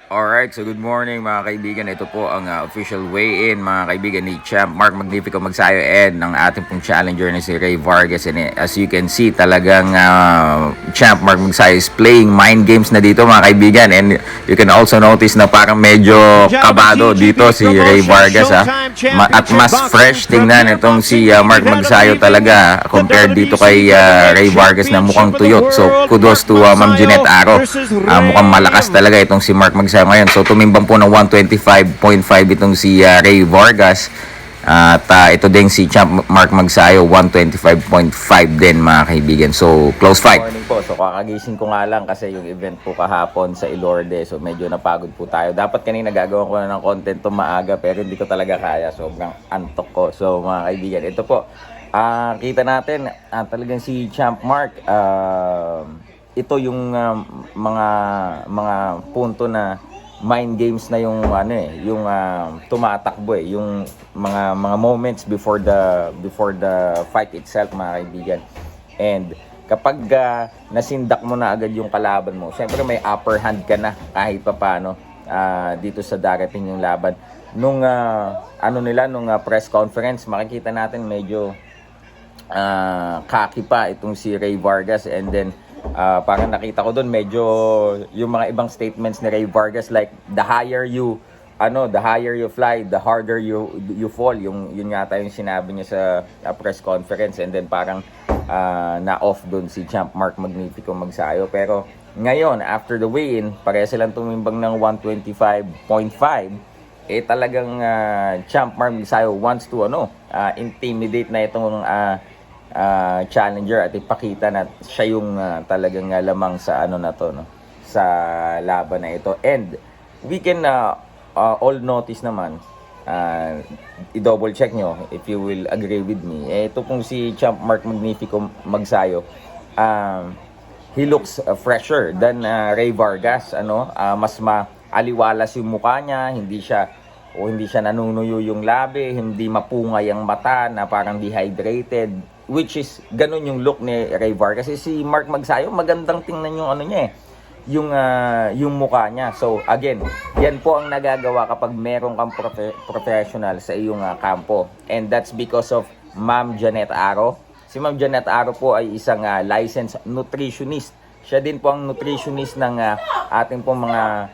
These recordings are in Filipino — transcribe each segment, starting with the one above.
Alright, so good morning mga kaibigan. Ito po ang official weigh-in mga kaibigan ni Champ Mark Magnifico Magsayo and ng ating pong challenger na si Ray Vargas. And as you can see, talagang Champ Mark Magsayo is playing mind games na dito mga kaibigan. And you can also notice na parang medyo kabado dito si Ray Vargas at mas fresh tingnan itong si Mark Magsayo talaga compared dito kay Ray Vargas na mukhang tuyot. So kudos to Ma'am Jeanette Aro. Mukhang malakas talaga itong si Mark Magsayo ngayon. So tumimbang po ng 125.5 itong si Ray Vargas. At ito din si Champ Mark Magsayo 125.5 din mga kaibigan. So close fight. Morning po. So kakagising ko nga lang kasi yung event po kahapon sa Ilorde. So medyo napagod po tayo. Dapat kanina gagawa ko na ng content to maaga pero hindi ko talaga kaya. Sobrang antok ko. So mga kaibigan, ito po. Kita natin talagang si Champ Mark ito yung mga punto na mind games na yung yung tumatakbo yung mga moments before the fight itself mga kaibigan. And kapag nasindak mo na agad yung kalaban mo, syempre may upper hand ka na kahit papaano dito sa darating yung laban. Nung nung press conference, makikita natin medyo kaki pa itong si Ray Vargas. And then parang nakita ko doon medyo yung mga ibang statements ni Ray Vargas like the higher you fly, the harder you fall. Yun yata yung sinabi niya sa press conference. And then parang na-off doon si Champ Mark Magnifico Magsayo. Pero ngayon, after the weigh-in, pareha silang tumimbang ng 125.5. Talagang Champ Mark Magsayo wants to intimidate na itong challenger at ipakita na siya yung talagang lamang sa sa laban na ito. And we can all notice naman, i-double check nyo if you will agree with me, ito pong si Champ Mark Magnifico Magsayo, he looks fresher than Ray Vargas. Mas maaliwalas yung mukha niya, hindi siya nanunuyo yung labi, hindi mapungay ang mata na parang dehydrated, which is ganun yung look ni Ray Vargas. Kasi si Mark Magsayo magandang tingnan yung yung mukha niya. So again, yan po ang nagagawa kapag meron kang professional sa iyong kampo, and that's because of Ma'am Jeanette Aro. Si Ma'am Jeanette Aro po ay isang licensed nutritionist. Siya din po ang nutritionist ng ating pong mga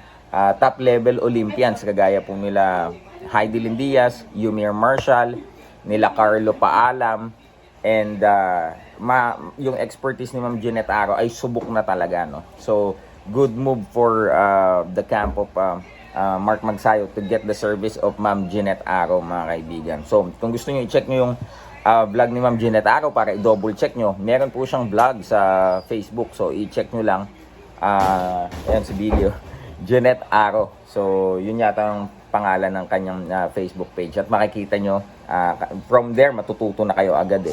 top level Olympians kagaya po nila Heidelin Diaz, Yumir Marshall, nila Carlo Paalam. And yung expertise ni Ma'am Jeanette Aro ay subok na talaga, no? So good move for the camp of Mark Magsayo to get the service of Ma'am Jeanette Aro mga kaibigan. So kung gusto niyo i-check niyo yung vlog ni Ma'am Jeanette Aro para i-double check nyo, meron po siyang vlog sa Facebook. So i-check nyo lang ayan sa video, Jeanette Aro. So yun yata ang pangalan ng kanyang Facebook page. At makikita nyo from there, matututo na kayo agad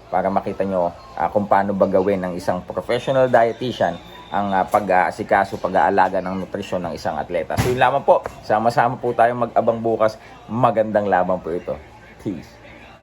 para makita nyo kung paano ba gawin ng isang professional dietitian ang pag-aasikaso, pag-aalaga ng nutrisyon ng isang atleta. So yun lamang po, sama-sama po tayo mag-abang bukas. Magandang laban po ito. Peace.